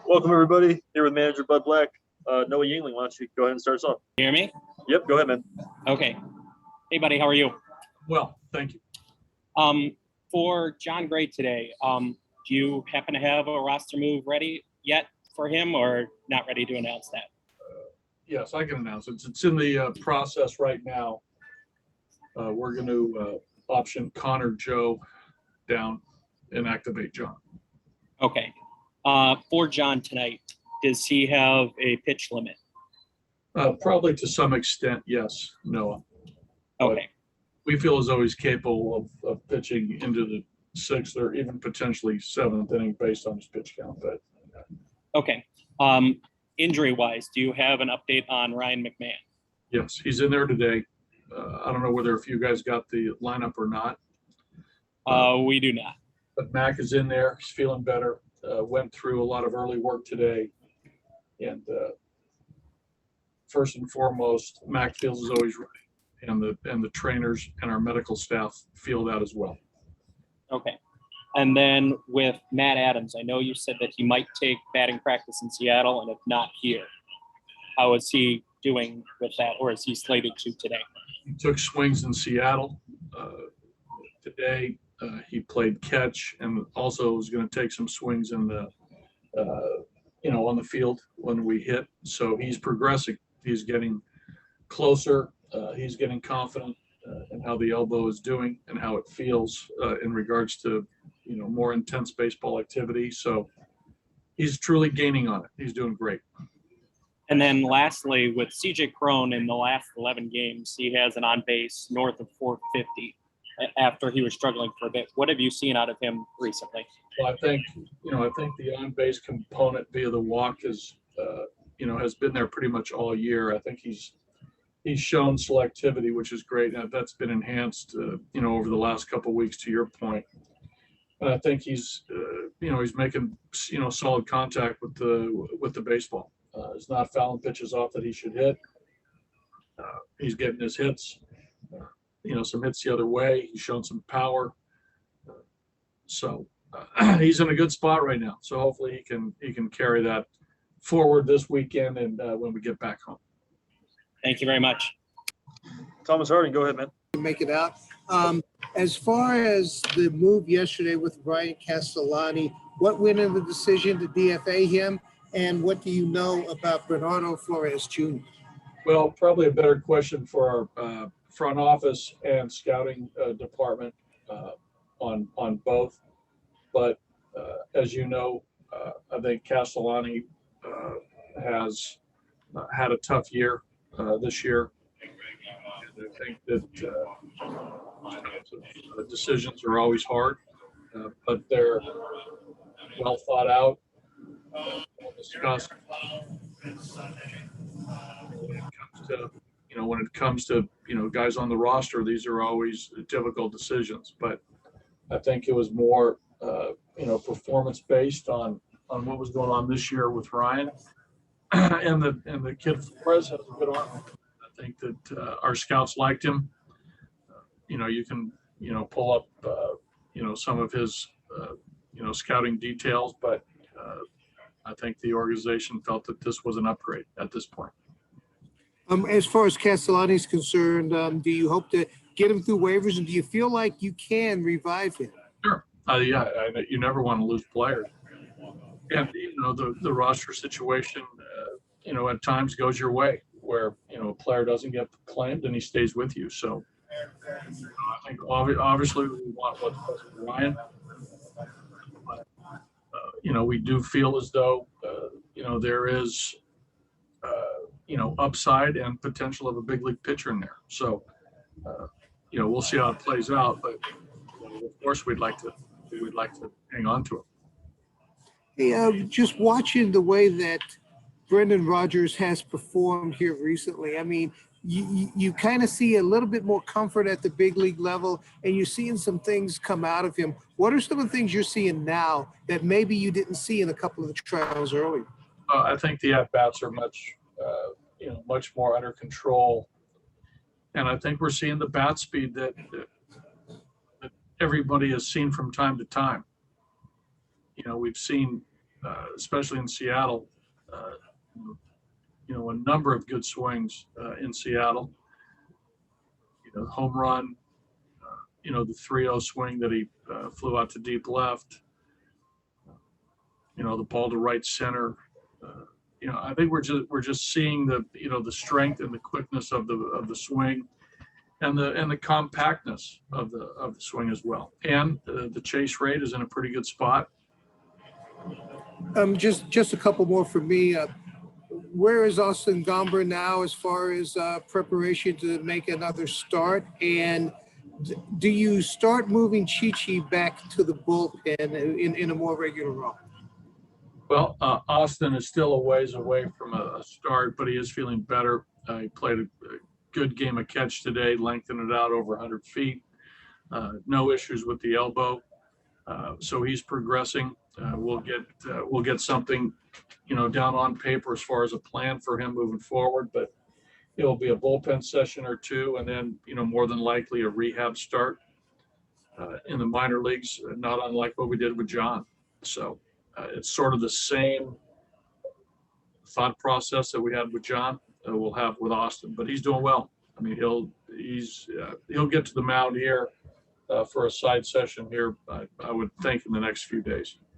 Welcome, everybody. Here with manager Bud Black. Noah Yingling, why don't you go ahead and start us off? You hear me? Yep, go ahead, man. Okay. Hey, buddy, how are you? Well, thank you. For Jon Gray today, do you happen to have a roster move ready yet for him, or not ready to announce that? Yes, I can announce it. It's in the process right now. We're going to option Connor Joe down and activate John. Okay. For Jon tonight, does he have a pitch limit? Probably to some extent, yes, Noah. Okay. We feel as though he's capable of pitching into the sixth or even potentially seventh inning based on his pitch count. But Okay. Injury-wise, do you have an update on Ryan McMahon? yes, he's in there today. I don't know whether if you guys got the lineup or not. We do not. But Mac is in there. He's feeling better. Went through a lot of early work today. And first and foremost, Mac feels as though he's ready. And the trainers and our medical staff feel that as well. Okay. And then with Matt Adams, I know you said that he might take batting practice in Seattle and if not here. How is he doing with that, or is he slated to today? He took swings in Seattle today. He played catch and also was going to take some swings in the, on the field when we hit. So he's progressing. He's getting closer. He's getting confident in how the elbow is doing and how it feels in regards to, more intense baseball activity. So he's truly gaining on it. He's doing great. And then lastly, with CJ Cron in the last 11 games, he has an on base north of 450 after he was struggling for a bit. What have you seen out of him recently? Well, I think the on base component via the walk is, has been there pretty much all year. I think he's shown selectivity, which is great. And that's been enhanced, over the last couple of weeks, to your point. And I think he's making, solid contact with the baseball. He's not fouling pitches off that he should hit. He's getting his hits, some hits the other way. He's shown some power. So he's in a good spot right now. So hopefully he can carry that forward this weekend and when we get back home. Thank you very much. Thomas Harding, go ahead, man. Make it out. As far as the move yesterday with Ryan Castellani, what went in the decision to DFA him, and what do you know about Bernard Flores Jr.? Well, probably a better question for our front office and scouting department on both. But as you know, I think Castellani has had a tough year this year. And I think that decisions are always hard, but they're well thought out, well discussed. When it comes to guys on the roster, these are always difficult decisions. But I think it was more performance based on what was going on this year with Ryan, and the kid Flores has a good arm. I think that our scouts liked him. You can pull up some of his scouting details, but I think the organization felt that this was an upgrade at this point. As far as Castellani is concerned, do you hope to get him through waivers, and do you feel like you can revive him? Sure. You never want to lose players. And the roster situation, at times goes your way, where a player doesn't get claimed and he stays with you. So I think obviously we want what's best for Ryan. But, we do feel as though there is upside and potential of a big league pitcher in there. So we'll see how it plays out. But of course we'd like to hang on to him. Hey, just watching the way that Brendan Rodgers has performed here recently, I mean, you kind of see a little bit more comfort at the big league level, and you're seeing some things come out of him. What are some of the things you're seeing now that maybe you didn't see in a couple of the trials earlier? I think the at-bats are much more under control. And I think we're seeing the bat speed that everybody has seen from time to time. We've seen especially in Seattle. A number of good swings in Seattle. Home run, the 3-0 swing that he flew out to deep left. The ball to right center. I think we're just seeing the strength and the quickness of the swing, and the compactness of the swing as well. And the chase rate is in a pretty good spot. Just a couple more for me. Where is Austin Gomber now as far as preparation to make another start? And do you start moving Chi back to the bullpen in a more regular role? Well, Austin is still a ways away from a start, but he is feeling better. He played a good game of catch today, lengthened it out over 100 feet. No issues with the elbow, so he's progressing. We'll get something, down on paper as far as a plan for him moving forward. But it'll be a bullpen session or two, and then more than likely a rehab start in the minor leagues, not unlike what we did with Jon. So. It's sort of the same thought process that we had with Jon, we'll have with Austin, but he's doing well. I mean, he'll get to the mound here for a side session here, I would think, in the next few days.